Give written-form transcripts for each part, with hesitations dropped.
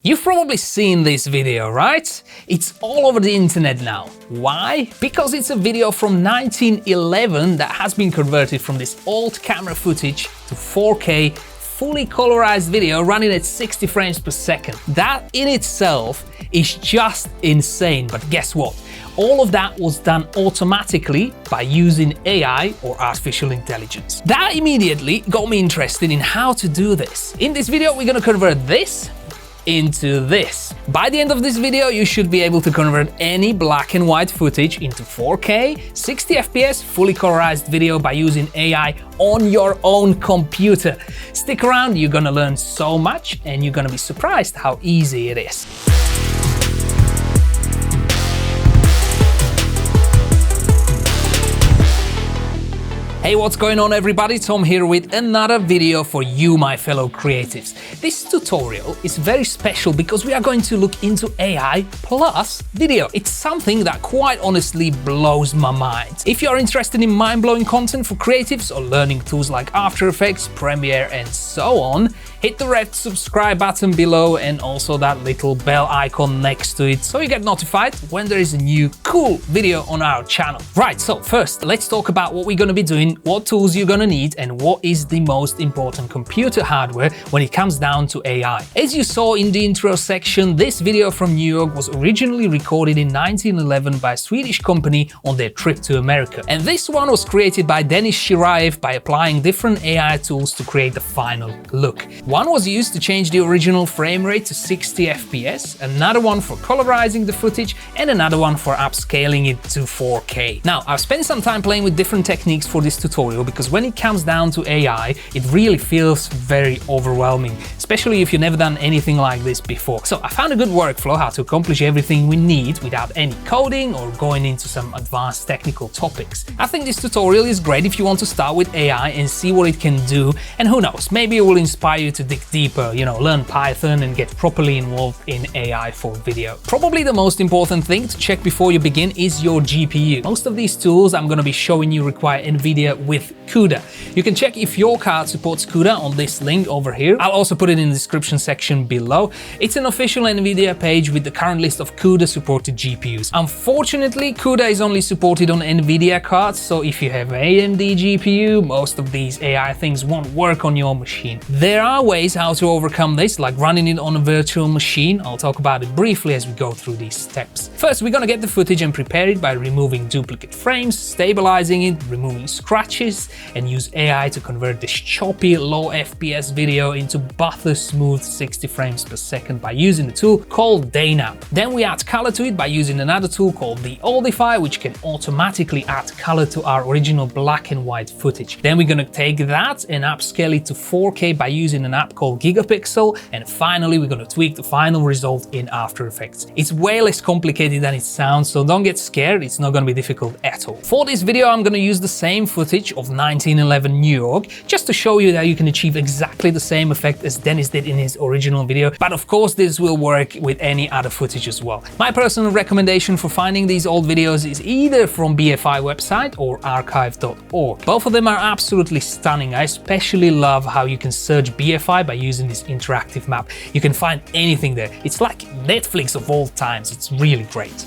You've probably seen this video, right? It's all over the internet now. Why? Because it's a video from 1911 that has been converted from this old camera footage to 4K fully colorized video running at 60 frames per second. That in itself is just insane, but guess what? All of that was done automatically by using AI or artificial intelligence. That immediately got me interested in how to do this. In this video, we're gonna convert this into this. By the end of this video, you should be able to convert any black and white footage into 4K, 60 FPS, fully colorized video by using AI on your own computer. Stick around, you're gonna learn so much and you're gonna be surprised how easy it is. Hey, what's going on everybody? Tom here with another video for you, my fellow creatives. This tutorial is very special because we are going to look into AI plus video. It's something that quite honestly blows my mind. If you are interested in mind-blowing content for creatives or learning tools like After Effects, Premiere and so on, hit the red subscribe button below and also that little bell icon next to it so you get notified when there is a new cool video on our channel. Right, so first let's talk about what we're going to be doing, what tools you're going to need and what is the most important computer hardware when it comes down to AI. As you saw in the intro section, this video from New York was originally recorded in 1911 by a Swedish company on their trip to America. And this one was created by Denis Shiraev by applying different AI tools to create the final look. One was used to change the original frame rate to 60 FPS, another one for colorizing the footage, and another one for upscaling it to 4K. Now, I've spent some time playing with different techniques for this tutorial because when it comes down to AI, it really feels very overwhelming, especially if you've never done anything like this before. So I found a good workflow how to accomplish everything we need without any coding or going into some advanced technical topics. I think this tutorial is great if you want to start with AI and see what it can do, and who knows, maybe it will inspire you to dig deeper, learn Python and get properly involved in AI for video. Probably the most important thing to check before you begin is your GPU. Most of these tools I'm going to be showing you require NVIDIA with CUDA. You can check if your card supports CUDA on this link over here. I'll also put it in the description section below. It's an official NVIDIA page with the current list of CUDA supported GPUs. Unfortunately, CUDA is only supported on NVIDIA cards, so if you have AMD GPU, most of these AI things won't work on your machine. There are ways how to overcome this, like running it on a virtual machine. I'll talk about it briefly as we go through these steps. First, we're gonna get the footage and prepare it by removing duplicate frames, stabilizing it, removing scratches, and use AI to convert this choppy, low FPS video into butter smooth 60 frames per second by using a tool called DainApp. Then we add color to it by using another tool called DeOldify, which can automatically add color to our original black and white footage. Then we're gonna take that and upscale it to 4K by using an app called Gigapixel, and finally we're going to tweak the final result in After Effects. It's way less complicated than it sounds, so don't get scared, it's not going to be difficult at all. For this video I'm going to use the same footage of 1911 New York just to show you that you can achieve exactly the same effect as Denis did in his original video, but of course this will work with any other footage as well. My personal recommendation for finding these old videos is either from BFI website or archive.org. Both of them are absolutely stunning. I especially love how you can search BFI by using this interactive map. You can find anything there. It's like Netflix of all times. It's really great.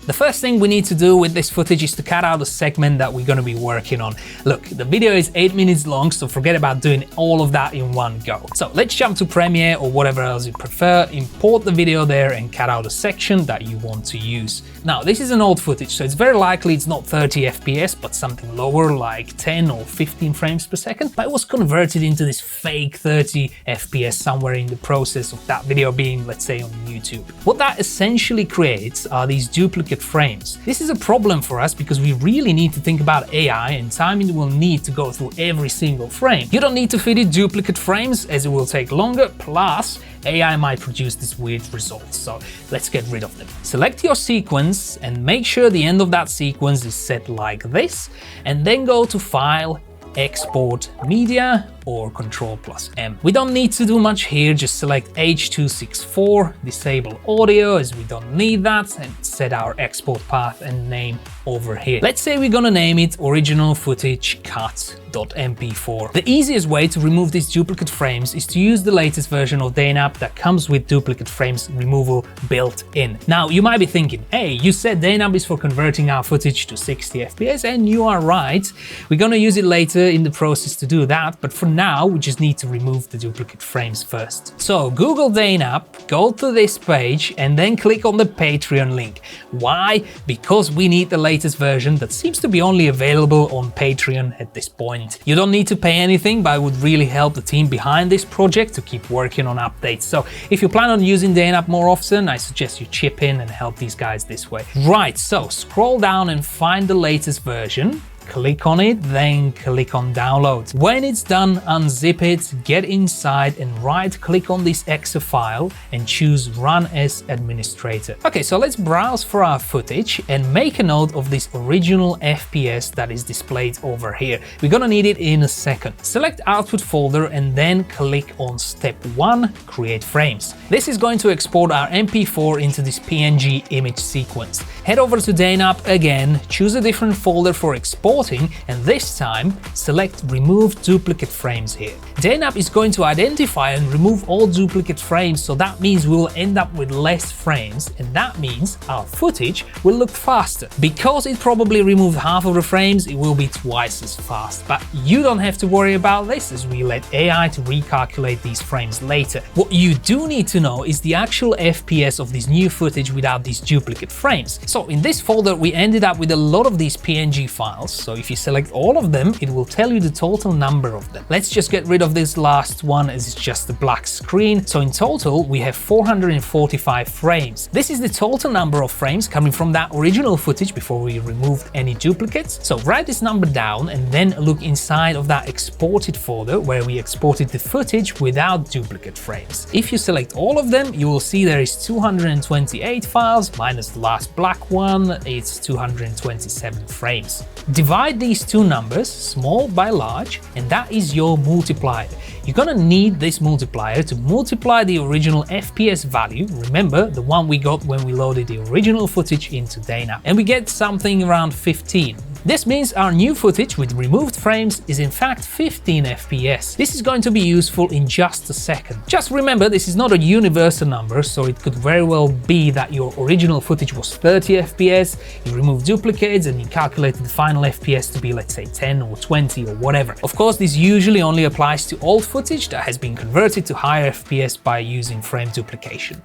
The first thing we need to do with this footage is to cut out the segment that we're going to be working on. Look, the video is 8 minutes long, so forget about doing all of that in one go. So let's jump to Premiere or whatever else you prefer, import the video there and cut out a section that you want to use. Now, this is an old footage, so it's very likely it's not 30 FPS, but something lower like 10 or 15 frames per second, but it was converted into this fake 30 FPS somewhere in the process of that video being, let's say, on YouTube. What that essentially creates are these duplicate frames. This is a problem for us because we really need to think about AI and time it will need to go through every single frame. You don't need to feed it duplicate frames as it will take longer, plus AI might produce these weird results, so let's get rid of them. Select your sequence and make sure the end of that sequence is set like this, and then go to File, Export Media, or Ctrl+M. We don't need to do much here, just select H.264, disable audio as we don't need that, and set our export path and name over here. Let's say we're gonna name it original footage cut.mp4. The easiest way to remove these duplicate frames is to use the latest version of DainApp that comes with duplicate frames removal built in. Now you might be thinking, hey, you said DainApp is for converting our footage to 60 FPS, and you are right. We're gonna use it later in the process to do that, but for now we just need to remove the duplicate frames first. So Google DainApp, go to this page and then click on the Patreon link. Why? Because we need the latest version that seems to be only available on Patreon at this point. You don't need to pay anything, but it would really help the team behind this project to keep working on updates. So if you plan on using DainApp more often, I suggest you chip in and help these guys this way. Right, so scroll down and find the latest version. Click on it, then click on download. When it's done, unzip it, get inside and right click on this exe file and choose run as administrator. Okay, so let's browse for our footage and make a note of this original FPS that is displayed over here. We're gonna need it in a second. Select output folder and then click on step 1, create frames. This is going to export our MP4 into this PNG image sequence. Head over to DainApp again, choose a different folder for export, and this time select remove duplicate frames here. DainApp is going to identify and remove all duplicate frames, so that means we will end up with less frames, and that means our footage will look faster. Because it probably removed half of the frames, it will be twice as fast, but you don't have to worry about this as we let AI to recalculate these frames later. What you do need to know is the actual FPS of this new footage without these duplicate frames. So in this folder we ended up with a lot of these PNG files. So if you select all of them, it will tell you the total number of them. Let's just get rid of this last one as it's just a black screen. So in total, we have 445 frames. This is the total number of frames coming from that original footage before we removed any duplicates. So write this number down and then look inside of that exported folder where we exported the footage without duplicate frames. If you select all of them, you will see there is 228 files minus the last black one, it's 227 frames. Divide these two numbers, small by large, and that is your multiplier. You're gonna need this multiplier to multiply the original FPS value, remember the one we got when we loaded the original footage into DainApp, and we get something around 15. This means our new footage with removed frames is in fact 15 FPS. This is going to be useful in just a second. Just remember, this is not a universal number, so it could very well be that your original footage was 30 FPS, you removed duplicates and you calculated the final FPS to be, let's say, 10 or 20 or whatever. Of course, this usually only applies to old footage that has been converted to higher FPS by using frame duplication.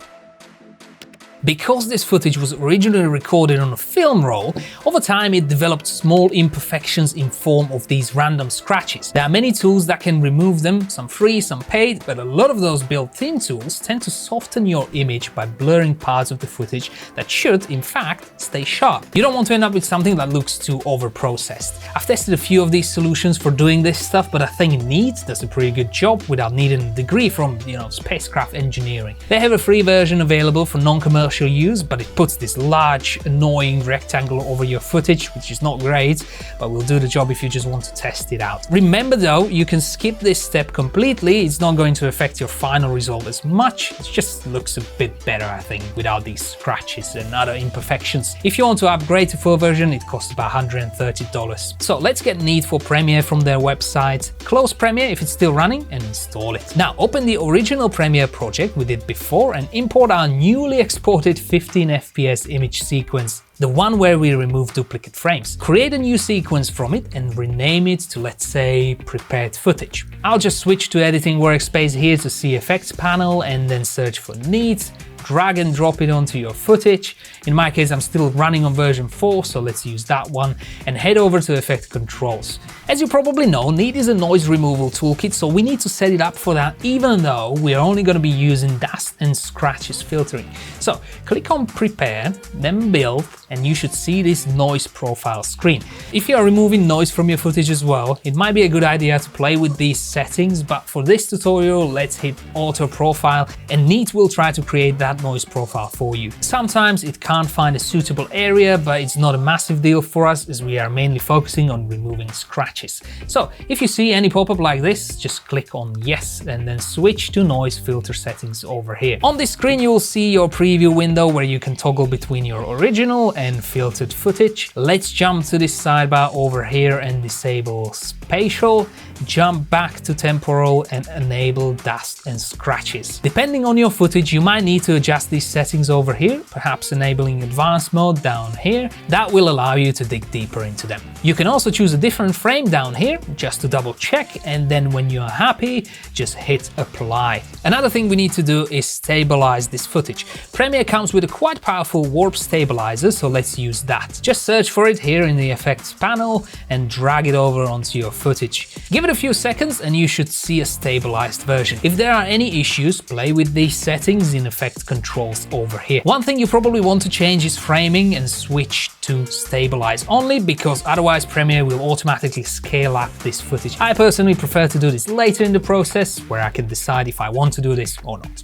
Because this footage was originally recorded on a film roll, over time it developed small imperfections in form of these random scratches. There are many tools that can remove them, some free, some paid, but a lot of those built-in tools tend to soften your image by blurring parts of the footage that should, in fact, stay sharp. You don't want to end up with something that looks too over-processed. I've tested a few of these solutions for doing this stuff, but I think Neat does a pretty good job without needing a degree from, spacecraft engineering. They have a free version available for non-commercial use, but it puts this large annoying rectangle over your footage, which is not great, but will do the job if you just want to test it out. Remember though, you can skip this step completely. It's not going to affect your final result as much. It just looks a bit better, I think, without these scratches and other imperfections. If you want to upgrade to full version, it costs about $130. So let's get Neat for Premiere from their website, close Premiere if it's still running, and install it. Now open the original Premiere project we did before and import our newly exported 15 FPS image sequence, the one where we remove duplicate frames. Create a new sequence from it and rename it to, let's say, prepared footage. I'll just switch to editing workspace here to see effects panel and then search for Neat. Drag and drop it onto your footage. In my case, I'm still running on version 4, so let's use that one, and head over to Effect Controls. As you probably know, Neat is a noise removal toolkit, so we need to set it up for that, even though we're only going to be using dust and scratches filtering. So click on Prepare, then Build, and you should see this noise profile screen. If you are removing noise from your footage as well, it might be a good idea to play with these settings, but for this tutorial, let's hit Auto Profile, and Neat will try to create that that noise profile for you. Sometimes it can't find a suitable area, but it's not a massive deal for us as we are mainly focusing on removing scratches. So if you see any pop-up like this, just click on yes and then switch to noise filter settings over here. On this screen you will see your preview window where you can toggle between your original and filtered footage. Let's jump to this sidebar over here and disable spatial, jump back to temporal and enable dust and scratches. Depending on your footage, you might need to adjust these settings over here, perhaps enabling advanced mode down here. That will allow you to dig deeper into them. You can also choose a different frame down here just to double check, and then when you are happy, just hit apply. Another thing we need to do is stabilize this footage. Premiere comes with a quite powerful warp stabilizer, so let's use that. Just search for it here in the effects panel and drag it over onto your footage. Give it a few seconds and you should see a stabilized version. If there are any issues, play with these settings in effect controls over here. One thing you probably want to change is framing and switch to stabilize only, because otherwise Premiere will automatically scale up this footage. I personally prefer to do this later in the process, where I can decide if I want to do this or not.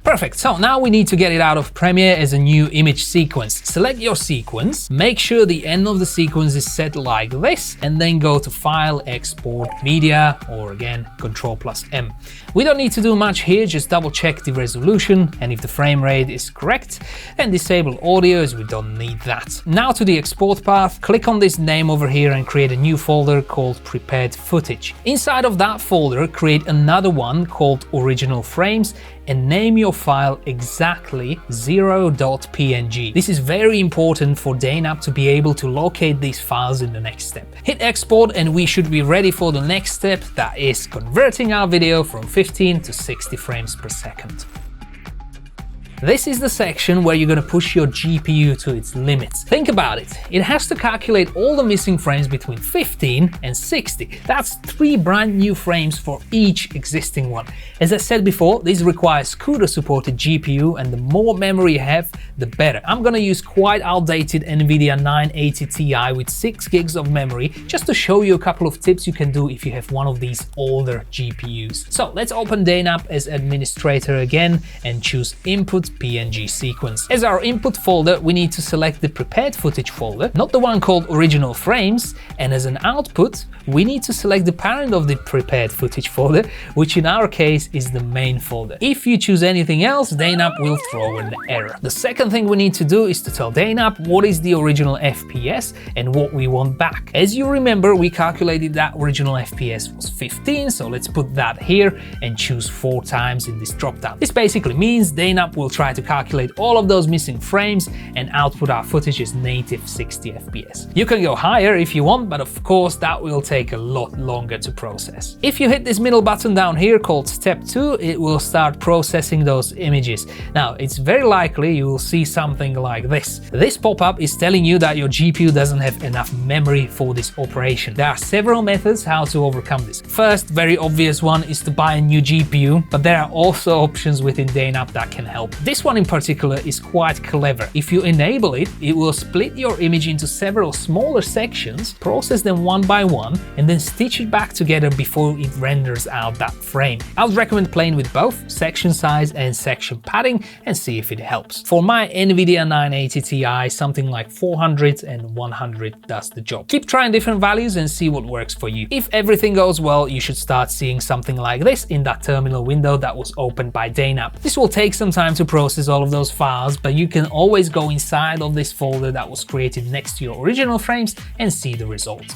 Perfect, so now we need to get it out of Premiere as a new image sequence. Select your sequence, make sure the end of the sequence is set like this, and then go to File, Export, Media, or again, Ctrl+M. We don't need to do much here, just double check the resolution and if the frame rate is correct, and disable audio as we don't need that. Now to the export path, click on this name over here and create a new folder called Prepared Footage. Inside of that folder, create another one called Original Frames and name your file exactly 0.png. This is very important for DainApp to be able to locate these files in the next step. Hit export and we should be ready for the next step, that is converting our video from 15 to 60 frames per second. This is the section where you're going to push your GPU to its limits. Think about it. It has to calculate all the missing frames between 15 and 60. That's 3 brand new frames for each existing one. As I said before, this requires CUDA supported GPU, and the more memory you have, the better. I'm going to use quite outdated NVIDIA 980 Ti with 6 gigs of memory, just to show you a couple of tips you can do if you have one of these older GPUs. So let's open DainApp as administrator again and choose Input PNG Sequence. As our input folder, we need to select the prepared footage folder, not the one called Original Frames, and as an output, we need to select the parent of the prepared footage folder, which in our case is the main folder. If you choose anything else, DainApp will throw an error. The second thing we need to do is to tell DainApp what is the original FPS and what we want back. As you remember, we calculated that original FPS was 15, so let's put that here and choose 4 times in this dropdown. This basically means DainApp will try to calculate all of those missing frames and output our footage as native 60 FPS. You can go higher if you want, but of course that will take a lot longer to process. If you hit this middle button down here called Step 2, it will start processing those images. Now, it's very likely you will see something like this. This pop-up is telling you that your GPU doesn't have enough memory for this operation. There are several methods how to overcome this. First, very obvious one is to buy a new GPU, but there are also options within DainApp that can help. This one in particular is quite clever. If you enable it, it will split your image into several smaller sections, process them one by one, and then stitch it back together before it renders out that frame. I would recommend playing with both section size and section padding and see if it helps. For my NVIDIA 980 Ti, something like 400 and 100 does the job. Keep trying different values and see what works for you. If everything goes well, you should start seeing something like this in that terminal window that was opened by DainApp. This will take some time to process all of those files, but you can always go inside of this folder that was created next to your original frames and see the result.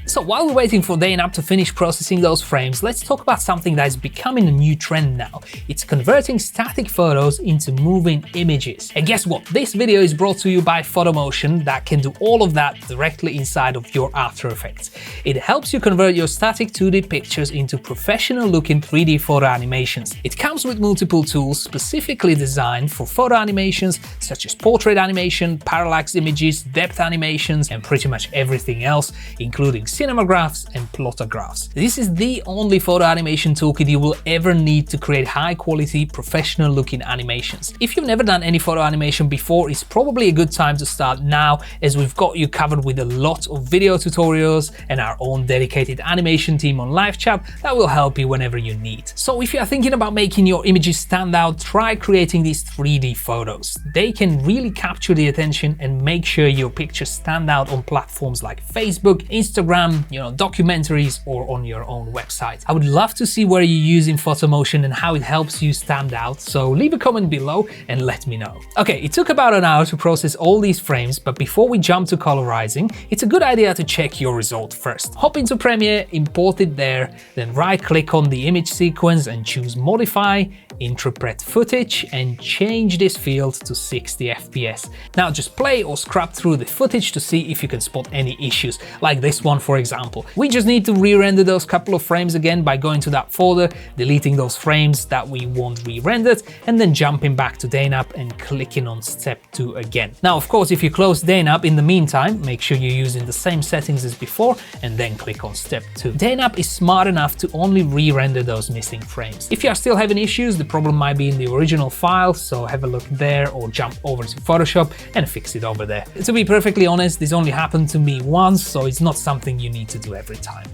So while we're waiting for DainApp to finish processing those frames, let's talk about something that is becoming a new trend now. It's converting static photos into moving images. And guess what? This video is brought to you by Photomotion that can do all of that directly inside of your After Effects. It helps you convert your static 2D pictures into professional looking 3D photo animations. It comes with multiple tools specifically designed for photo animations such as portrait animation, parallax images, depth animations, and pretty much everything else, including cinemagraphs, and plotter graphs. This is the only photo animation toolkit you will ever need to create high quality, professional looking animations. If you've never done any photo animation before, it's probably a good time to start now, as we've got you covered with a lot of video tutorials and our own dedicated animation team on live chat that will help you whenever you need. So if you are thinking about making your images stand out, try creating these 3D photos. They can really capture the attention and make sure your pictures stand out on platforms like Facebook, Instagram, documentaries, or on your own website. I would love to see where you're using Photomotion and how it helps you stand out, so leave a comment below and let me know. Okay, it took about an hour to process all these frames, but before we jump to colorizing, it's a good idea to check your result first. Hop into Premiere, import it there, then right-click on the image sequence and choose Modify, Interpret Footage, and change this field to 60 FPS. Now just play or scrub through the footage to see if you can spot any issues, like this one for example. We just need to re-render those couple of frames again by going to that folder, deleting those frames that we want re-rendered, and then jumping back to DainApp and clicking on step 2 again. Now of course, if you close DainApp in the meantime, make sure you're using the same settings as before and then click on step 2. DainApp is smart enough to only re-render those missing frames. If you are still having issues, the problem might be in the original file, so have a look there or jump over to Photoshop and fix it over there. To be perfectly honest, this only happened to me once, so it's not something you need to do every time.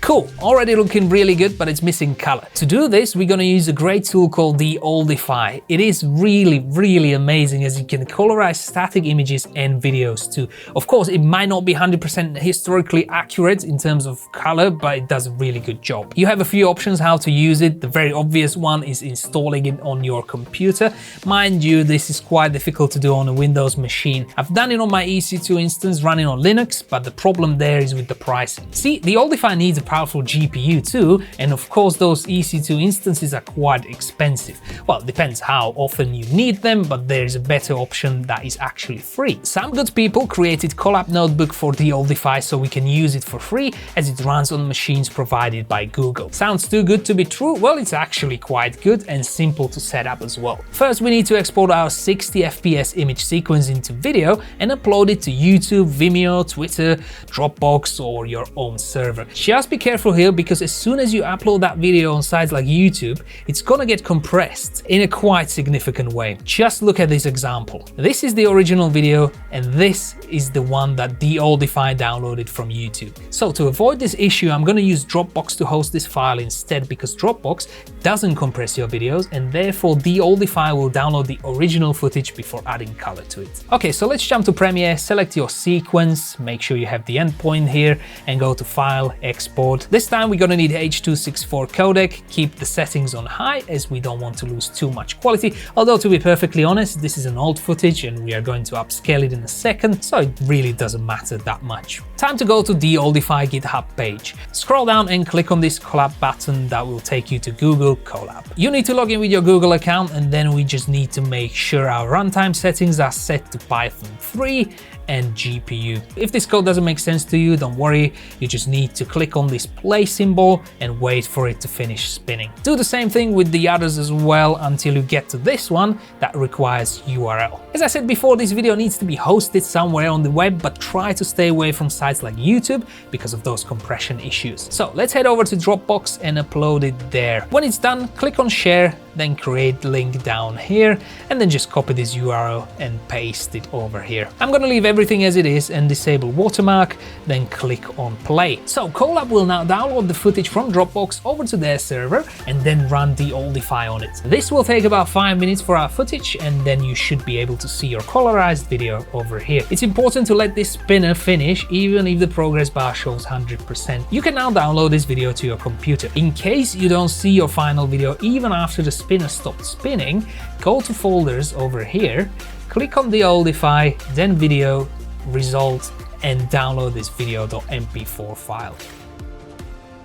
Cool, already looking really good, but it's missing color. To do this, we're gonna use a great tool called DeOldify. It is really amazing, as you can colorize static images and videos too. Of course, it might not be 100% historically accurate in terms of color, but it does a really good job. You have a few options how to use it. The very obvious one is installing it on your computer. Mind you, this is quite difficult to do on a Windows machine. I've done it on my EC2 instance running on Linux, but the problem there is with the pricing. See, DeOldify needs a powerful GPU too, and of course those EC2 instances are quite expensive. Well, it depends how often you need them, but there's a better option that is actually free. Some good people created Colab Notebook for DeOldify so we can use it for free, as it runs on machines provided by Google. Sounds too good to be true? Well, it's actually quite good and simple to set up as well. First, we need to export our 60 FPS image sequence into video and upload it to YouTube, Vimeo, Twitter, Dropbox, or your own server. Just be careful here, because as soon as you upload that video on sites like YouTube, it's gonna get compressed in a quite significant way. Just look at this example. This is the original video, and this is the one that DeOldify downloaded from YouTube. So to avoid this issue, I'm gonna use Dropbox to host this file instead, because Dropbox doesn't compress your videos, and therefore DeOldify will download the original footage before adding color to it. Okay, so let's jump to Premiere, select your sequence, make sure you have the endpoint here, and go to File, Export. This time we're gonna need H.264 codec. Keep the settings on high, as we don't want to lose too much quality, although to be perfectly honest, this is an old footage and we are going to upscale it in a second, so it really doesn't matter that much. Time to go to DeOldify GitHub page. Scroll down and click on this collab button that will take you to Google Colab. You need to log in with your Google account, and then we just need to make sure our runtime settings are set to Python 3 and GPU. If this code doesn't make sense to you, don't worry, you just need to click on this play symbol and wait for it to finish spinning. Do the same thing with the others as well until you get to this one that requires URL. As I said before, this video needs to be hosted somewhere on the web, but try to stay away from sites like YouTube because of those compression issues. So let's head over to Dropbox and upload it there. When it's done, click on share, then create the link down here, and then just copy this URL and paste it over here. I'm gonna leave everything as it is and disable watermark, then click on play. So Colab will now download the footage from Dropbox over to their server and then run DeOldify on it. This will take about 5 minutes for our footage, and then you should be able to see your colorized video over here. It's important to let this spinner finish even if the progress bar shows 100%. You can now download this video to your computer. In case you don't see your final video even after the spinner stopped spinning, go to folders over here, click on DeOldify, then video, result, and download this video.mp4 file.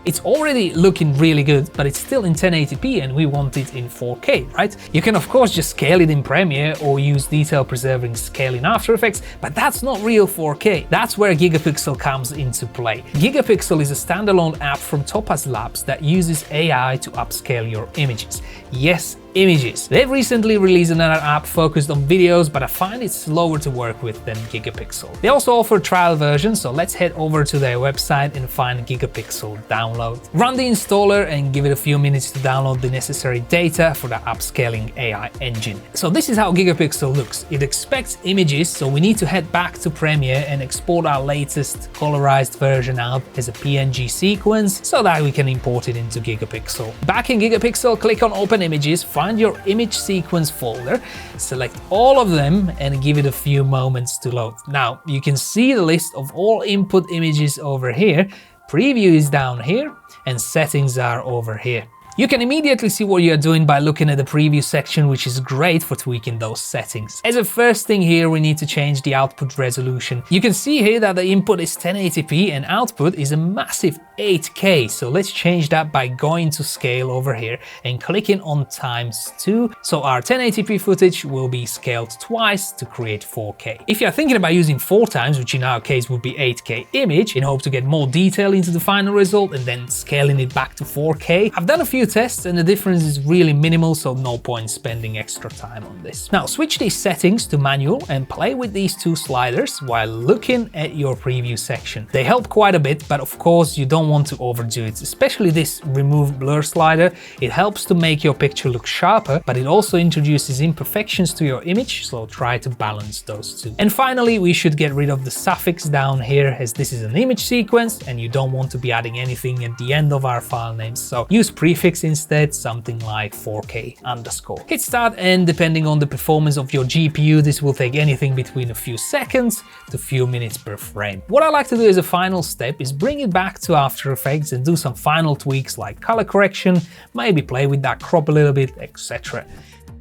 It's already looking really good, but it's still in 1080p and we want it in 4K, right? You can of course just scale it in Premiere or use detail preserving scale in After Effects, but that's not real 4K. That's where Gigapixel comes into play. Gigapixel is a standalone app from Topaz Labs that uses AI to upscale your images. Yes, images. They've recently released another app focused on videos, but I find it slower to work with than Gigapixel. They also offer a trial version, so let's head over to their website and find Gigapixel download. Run the installer and give it a few minutes to download the necessary data for the Upscaling AI engine. So this is how Gigapixel looks. It expects images, so we need to head back to Premiere and export our latest colorized version out as a PNG sequence so that we can import it into Gigapixel. Back in Gigapixel, click on Open Images, find your image sequence folder, select all of them and give it a few moments to load. Now you can see the list of all input images over here, preview is down here and settings are over here. You can immediately see what you're doing by looking at the preview section, which is great for tweaking those settings. As a first thing here, we need to change the output resolution. You can see here that the input is 1080p and output is a massive 8K. So let's change that by going to scale over here and clicking on ×2. So our 1080p footage will be scaled twice to create 4K. If you're thinking about using 4x, which in our case would be 8K image, in hope to get more detail into the final result and then scaling it back to 4K, I've done a few tests and the difference is really minimal, so no point spending extra time on this. Now switch these settings to manual and play with these two sliders while looking at your preview section. They help quite a bit, but of course you don't want to overdo it, especially this remove blur slider. It helps to make your picture look sharper, but it also introduces imperfections to your image, so try to balance those two. And finally, we should get rid of the suffix down here, as this is an image sequence and you don't want to be adding anything at the end of our file names, so use prefix instead, something like 4K_. Hit start, and depending on the performance of your GPU, this will take anything between a few seconds to a few minutes per frame. What I like to do as a final step is bring it back to After Effects and do some final tweaks like color correction, maybe play with that crop a little bit, etc.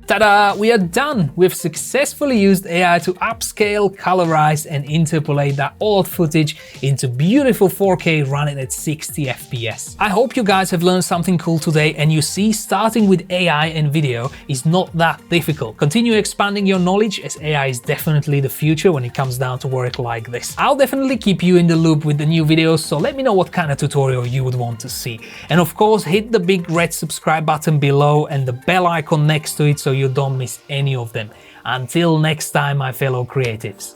Ta-da! We are done! We've successfully used AI to upscale, colorize and interpolate that old footage into beautiful 4K running at 60 FPS. I hope you guys have learned something cool today, and you see, starting with AI and video is not that difficult. Continue expanding your knowledge, as AI is definitely the future when it comes down to work like this. I'll definitely keep you in the loop with the new videos, so let me know what kind of tutorial you would want to see. And of course, hit the big red subscribe button below and the bell icon next to it so you don't miss any of them. Until next time, my fellow creatives.